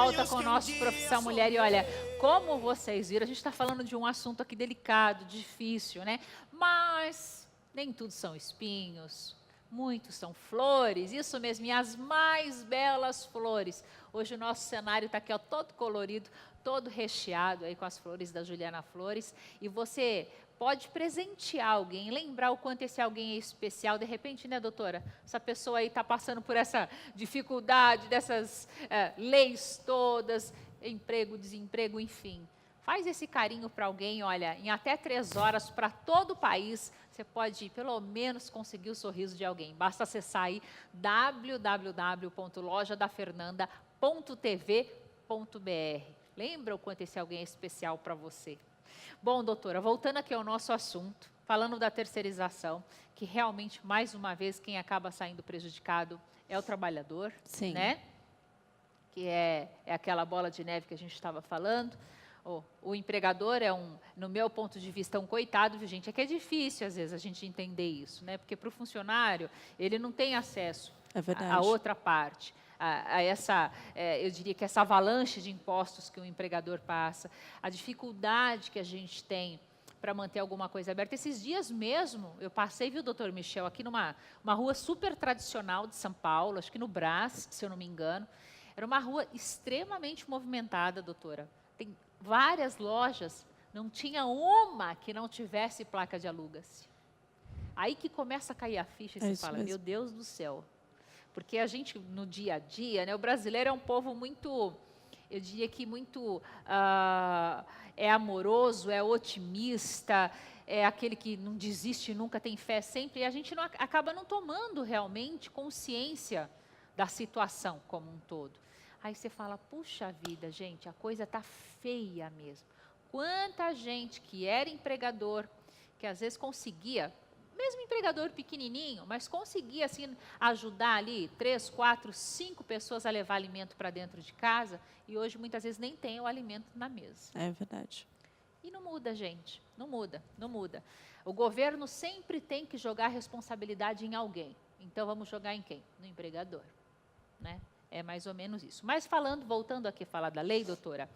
volta com o nosso Profissão Mulher. E olha, como vocês viram, a gente está falando de um assunto aqui delicado, difícil, né? Mas nem tudo são espinhos, muitos são flores, isso mesmo, e as mais belas flores. Hoje o nosso cenário está aqui, ó, todo colorido, todo recheado aí com as flores da Juliana Flores. E você pode presentear alguém, lembrar o quanto esse alguém é especial. De repente, né, doutora? Essa pessoa aí está passando por essa dificuldade, dessas leis todas, emprego, desemprego, enfim. Faz esse carinho para alguém, olha, em até 3 horas, para todo o país, você pode, pelo menos, conseguir o sorriso de alguém. Basta acessar aí www.lojadafernanda.tv.br. Lembra o quanto esse alguém é especial para você? Bom, doutora, voltando aqui ao nosso assunto, falando da terceirização, que realmente, mais uma vez, quem acaba saindo prejudicado é o trabalhador, Sim. né? Que é aquela bola de neve que a gente estava falando. O empregador é no meu ponto de vista, um coitado, viu, gente? É que é difícil, às vezes, a gente entender isso, né? Porque para o funcionário, ele não tem acesso à outra parte. Eu diria que essa avalanche de impostos que o empregador passa, a dificuldade que a gente tem para manter alguma coisa aberta. Esses dias mesmo, eu passei, viu, doutor Michel, aqui numa rua super tradicional de São Paulo, acho que no Brás, se eu não me engano. Era uma rua extremamente movimentada, doutora. Tem várias lojas, não tinha uma que não tivesse placa de aluga-se. Aí que começa a cair a ficha e você fala, meu Deus do céu. Porque a gente, no dia a dia, né, o brasileiro é um povo muito, eu diria que muito é amoroso, é otimista, é aquele que não desiste nunca, tem fé sempre, e a gente acaba não tomando realmente consciência da situação como um todo. Aí você fala, puxa vida, gente, a coisa está feia mesmo. Quanta gente que era empregador, que às vezes conseguia, mesmo empregador pequenininho, mas conseguia assim, ajudar ali 3, 4, 5 pessoas a levar alimento para dentro de casa, e hoje muitas vezes nem tem o alimento na mesa. É verdade. E não muda, gente, não muda, não muda. O governo sempre tem que jogar a responsabilidade em alguém. Então vamos jogar em quem? No empregador, né? É mais ou menos isso. Mas voltando aqui a falar da lei, doutora,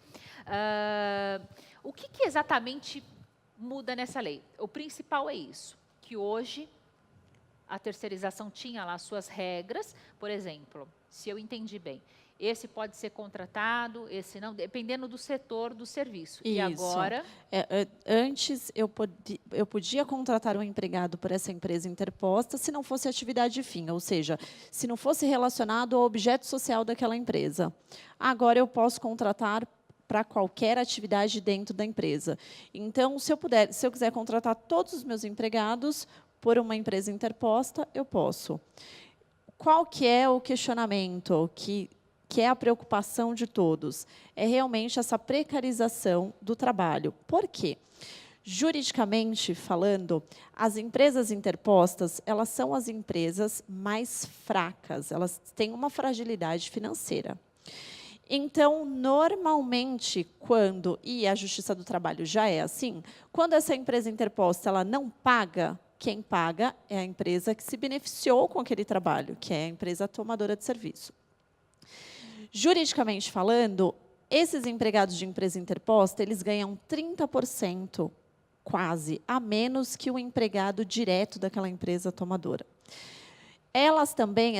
o que exatamente muda nessa lei? O principal é isso, que hoje a terceirização tinha lá suas regras, por exemplo, se eu entendi bem, esse pode ser contratado, esse não, dependendo do setor do serviço. Isso. E agora? Antes, eu podia contratar um empregado por essa empresa interposta se não fosse atividade fim, ou seja, se não fosse relacionado ao objeto social daquela empresa. Agora, eu posso contratar para qualquer atividade dentro da empresa. Então, se eu quiser contratar todos os meus empregados por uma empresa interposta, eu posso. Qual que é o questionamento que é a preocupação de todos? É realmente essa precarização do trabalho. Por quê? Juridicamente falando, as empresas interpostas, elas são as empresas mais fracas, elas têm uma fragilidade financeira. Então, normalmente, e a Justiça do Trabalho já é assim, quando essa empresa interposta ela não paga, quem paga é a empresa que se beneficiou com aquele trabalho, que é a empresa tomadora de serviço. Juridicamente falando, esses empregados de empresa interposta, eles ganham 30%, quase, a menos que o empregado direto daquela empresa tomadora. Elas também,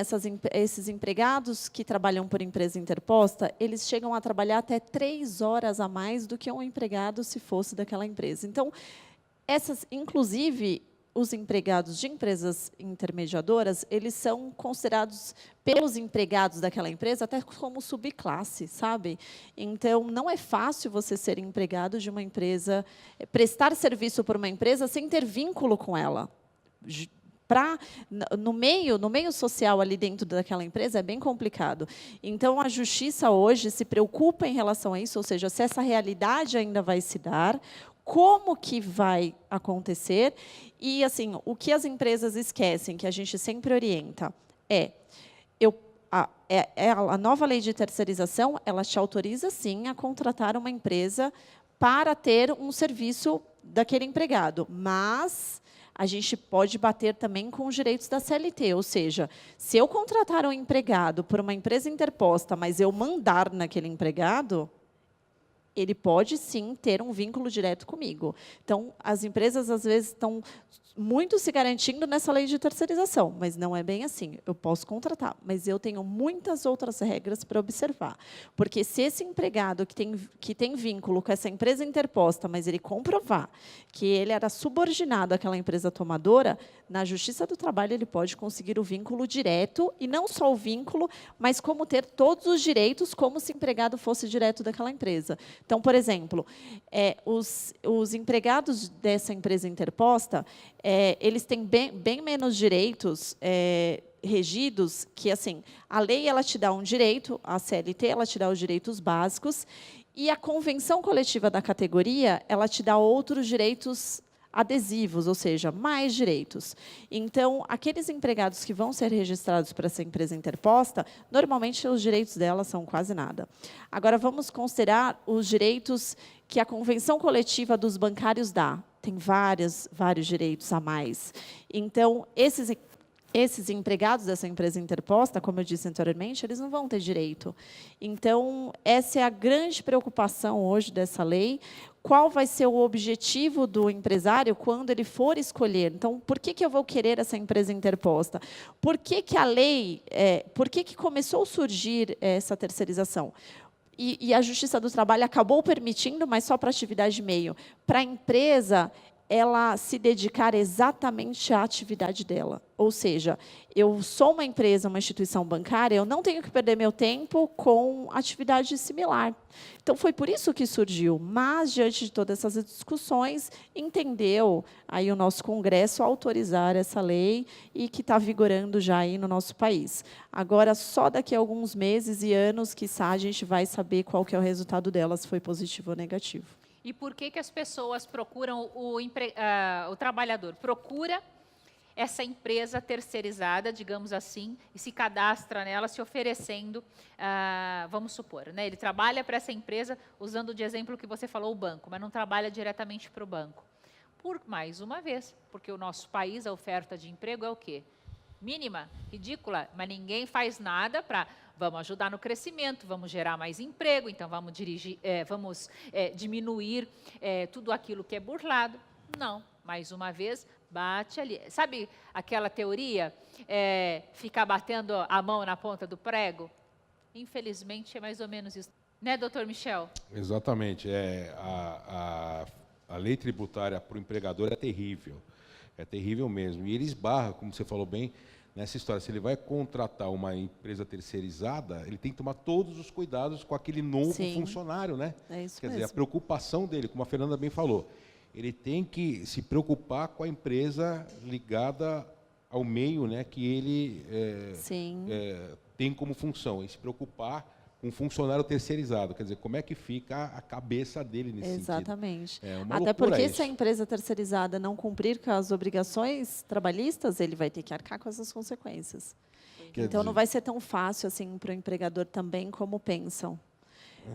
esses empregados que trabalham por empresa interposta, eles chegam a trabalhar até 3 horas a mais do que um empregado se fosse daquela empresa. Então, inclusive, os empregados de empresas intermediadoras, eles são considerados pelos empregados daquela empresa até como subclasse, sabe? Então, não é fácil você ser empregado de uma empresa, prestar serviço por uma empresa sem ter vínculo com ela. No meio social ali dentro daquela empresa é bem complicado. Então, a Justiça hoje se preocupa em relação a isso, ou seja, se essa realidade ainda vai se dar, como que vai acontecer. E, assim, o que as empresas esquecem, que a gente sempre orienta, a nova lei de terceirização, ela te autoriza, sim, a contratar uma empresa para ter um serviço daquele empregado, mas a gente pode bater também com os direitos da CLT, ou seja, se eu contratar um empregado por uma empresa interposta, mas eu mandar naquele empregado, ele pode, sim, ter um vínculo direto comigo. Então, as empresas, às vezes, estão muito se garantindo nessa lei de terceirização, mas não é bem assim. Eu posso contratar, mas eu tenho muitas outras regras para observar. Porque se esse empregado que tem vínculo com essa empresa interposta, mas ele comprovar que ele era subordinado àquela empresa tomadora, na Justiça do Trabalho ele pode conseguir o vínculo direto, e não só o vínculo, mas como ter todos os direitos, como se o empregado fosse direto daquela empresa. Então, por exemplo, os empregados dessa empresa interposta, eles têm bem menos direitos regidos, que assim, a lei ela te dá um direito, a CLT ela te dá os direitos básicos, e a convenção coletiva da categoria ela te dá outros direitos adesivos, ou seja, mais direitos. Então, aqueles empregados que vão ser registrados para essa empresa interposta, normalmente os direitos dela são quase nada. Agora, vamos considerar os direitos que a convenção coletiva dos bancários dá. Tem vários direitos a mais. Então, esses empregados dessa empresa interposta, como eu disse anteriormente, eles não vão ter direito. Então, essa é a grande preocupação hoje dessa lei. Qual vai ser o objetivo do empresário quando ele for escolher? Então, por que eu vou querer essa empresa interposta? Por que a lei, por que começou a surgir essa terceirização? E a Justiça do Trabalho acabou permitindo, mas só para atividade meio, para a empresa ela se dedicar exatamente à atividade dela. Ou seja, eu sou uma empresa, uma instituição bancária, eu não tenho que perder meu tempo com atividade similar. Então, foi por isso que surgiu. Mas, diante de todas essas discussões, entendeu aí o nosso Congresso autorizar essa lei e que está vigorando já aí no nosso país. Agora, só daqui a alguns meses e anos, quiçá, a gente vai saber qual que é o resultado dela, se foi positivo ou negativo. E por que as pessoas procuram o trabalhador? Procura essa empresa terceirizada, digamos assim, e se cadastra nela, se oferecendo, vamos supor, né, ele trabalha para essa empresa, usando de exemplo que você falou, o banco, mas não trabalha diretamente para o banco. Por mais uma vez, porque o nosso país, a oferta de emprego é o quê? Mínima, ridícula, mas ninguém faz nada para... Vamos ajudar no crescimento, vamos gerar mais emprego, então vamos diminuir tudo aquilo que é burlado. Não, mais uma vez, bate ali. Sabe aquela teoria, ficar batendo a mão na ponta do prego? Infelizmente, é mais ou menos isso. Né, doutor Michel? Exatamente. A lei tributária para o empregador é terrível mesmo. E ele esbarra, como você falou bem, nessa história. Se ele vai contratar uma empresa terceirizada, ele tem que tomar todos os cuidados com aquele novo funcionário, né? É isso Quer mesmo. dizer, a preocupação dele, como a Fernanda bem falou, ele tem que se preocupar com a empresa ligada ao meio, né, que ele tem como função, e se preocupar com um funcionário terceirizado. Quer dizer, como é que fica a cabeça dele nesse sentido? Exatamente. Uma Até loucura porque isso. se a empresa terceirizada não cumprir com as obrigações trabalhistas, ele vai ter que arcar com essas consequências. Então, não vai ser tão fácil assim para o empregador também como pensam.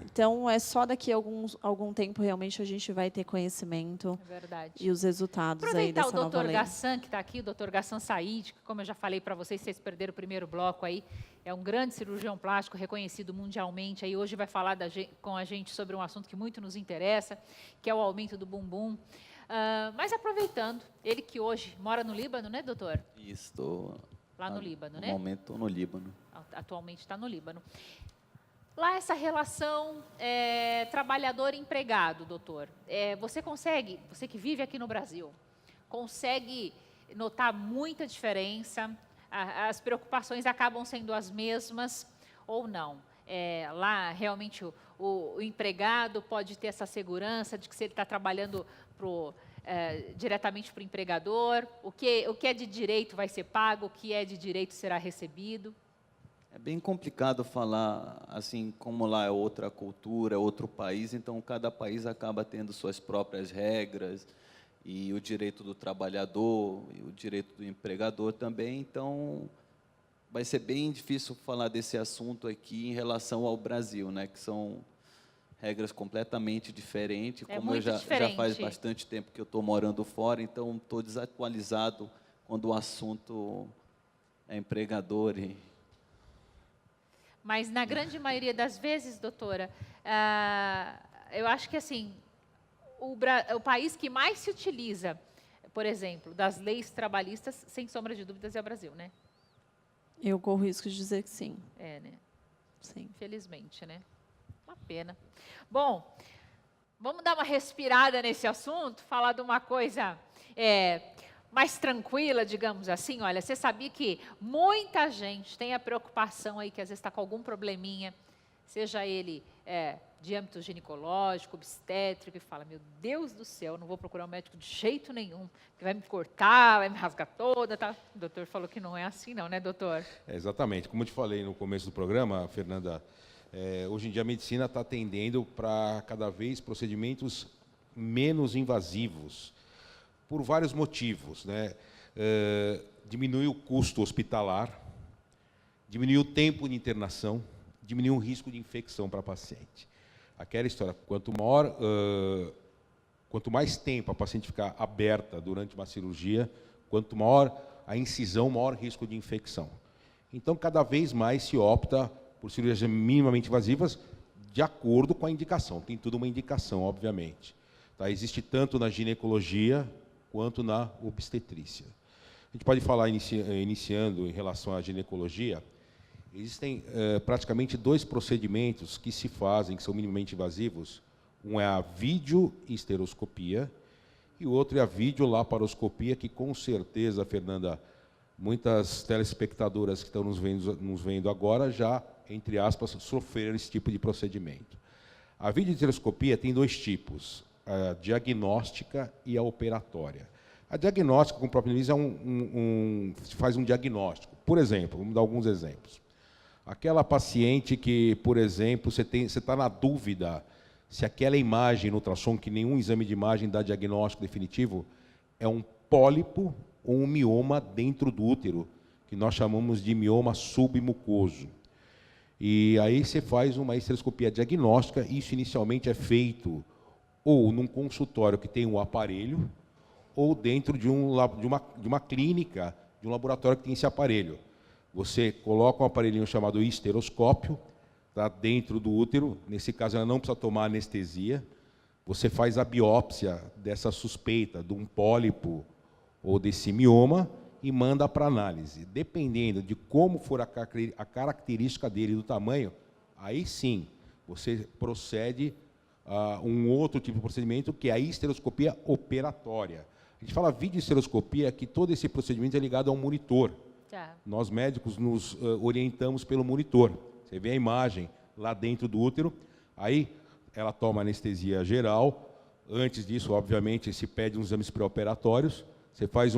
Então, é só daqui a algum tempo realmente a gente vai ter conhecimento e os resultados aí dessa nova lei. Aproveitar o doutor Gassan, que está aqui, o doutor Gassan Said, que, como eu já falei para vocês perderam o primeiro bloco aí, é um grande cirurgião plástico reconhecido mundialmente. Aí hoje vai falar com a gente sobre um assunto que muito nos interessa, que é o aumento do bumbum. Mas aproveitando, ele que hoje mora no Líbano, né, doutor? Isso, estou lá no Líbano, né? No momento estou no Líbano. Atualmente está no Líbano. Lá essa relação trabalhador-empregado, doutor, você que vive aqui no Brasil, consegue notar muita diferença? As preocupações acabam sendo as mesmas ou não? Lá realmente o empregado pode ter essa segurança de que se ele está trabalhando diretamente para o empregador, o que é de direito vai ser pago, o que é de direito será recebido? É bem complicado falar, assim, como lá é outra cultura, outro país, então cada país acaba tendo suas próprias regras, e o direito do trabalhador, e o direito do empregador também, então vai ser bem difícil falar desse assunto aqui em relação ao Brasil, né, que são regras completamente diferentes. É Como eu muito já diferente. faz bastante tempo que eu estou morando fora, então estou desatualizado quando o assunto é empregador. Mas, na grande maioria das vezes, doutora, eu acho que, assim, o país que mais se utiliza, por exemplo, das leis trabalhistas, sem sombra de dúvidas, é o Brasil, né? Eu corro o risco de dizer que sim. É, né? Sim. Infelizmente, né? Uma pena. Bom, vamos dar uma respirada nesse assunto, falar de uma coisa mais tranquila, digamos assim. Olha, você sabia que muita gente tem a preocupação aí que às vezes está com algum probleminha, seja ele de âmbito ginecológico, obstétrico, e fala, meu Deus do céu, eu não vou procurar um médico de jeito nenhum, que vai me cortar, vai me rasgar toda, tá? O doutor falou que não é assim não, né, doutor? Exatamente. Como eu te falei no começo do programa, Fernanda, hoje em dia a medicina está tendendo para cada vez procedimentos menos invasivos, por vários motivos, né? Diminui o custo hospitalar, diminui o tempo de internação, diminui o risco de infecção para a paciente. Aquela história, quanto mais tempo a paciente ficar aberta durante uma cirurgia, quanto maior a incisão, maior risco de infecção. Então, cada vez mais se opta por cirurgias minimamente invasivas de acordo com a indicação. Tem tudo uma indicação, obviamente. Tá? Existe tanto na ginecologia quanto na obstetrícia. A gente pode falar, iniciando em relação à ginecologia, existem praticamente 2 procedimentos que se fazem, que são minimamente invasivos. Um é a videohisteroscopia e o outro é a videolaparoscopia, que com certeza, Fernanda, muitas telespectadoras que estão nos vendo agora já, entre aspas, sofreram esse tipo de procedimento. A videohisteroscopia tem 2 tipos, a diagnóstica e a operatória. A diagnóstica, como o próprio nome diz, faz um diagnóstico. Por exemplo, vamos dar alguns exemplos. Aquela paciente que, por exemplo, você está na dúvida se aquela imagem no ultrassom, que nenhum exame de imagem dá diagnóstico definitivo, é um pólipo ou um mioma dentro do útero, que nós chamamos de mioma submucoso. E aí você faz uma histeroscopia diagnóstica, isso inicialmente é feito ou num consultório que tem um aparelho, ou dentro de uma clínica, de um laboratório que tem esse aparelho. Você coloca um aparelhinho chamado histeroscópio, tá, dentro do útero, nesse caso ela não precisa tomar anestesia, você faz a biópsia dessa suspeita de um pólipo ou desse mioma e manda para análise. Dependendo de como for a característica dele e do tamanho, aí sim, você procede a um outro tipo de procedimento, que é a histeroscopia operatória. A gente fala videohisteroscopia, que todo esse procedimento é ligado a um monitor. Nós médicos nos orientamos pelo monitor. Você vê a imagem lá dentro do útero, aí ela toma anestesia geral. Antes disso, obviamente, se pede uns exames pré-operatórios. Você faz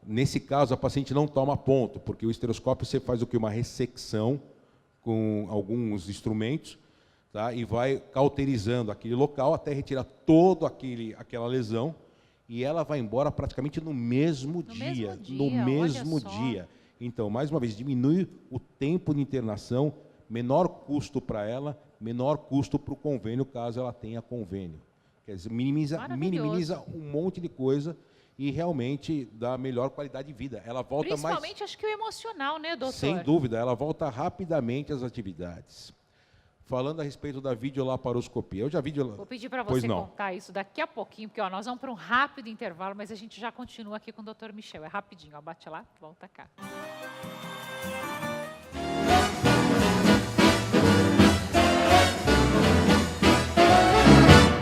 nesse caso, a paciente não toma ponto, porque o histeroscópio você faz o quê? Uma ressecção com alguns instrumentos, tá? E vai cauterizando aquele local até retirar toda aquela lesão, e ela vai embora praticamente no mesmo dia. No mesmo dia. Então, mais uma vez, diminui o tempo de internação, menor custo para ela, menor custo para o convênio, caso ela tenha convênio. Quer dizer, minimiza um monte de coisa e realmente dá melhor qualidade de vida. Ela volta Principalmente, acho que o emocional, né, doutor? Sem dúvida, ela volta rapidamente às atividades. Falando a respeito da videolaparoscopia. Eu já Vou pedir para você contar isso daqui a pouquinho, porque nós vamos para um rápido intervalo, mas a gente já continua aqui com o doutor Michel. É rapidinho, bate lá, volta cá.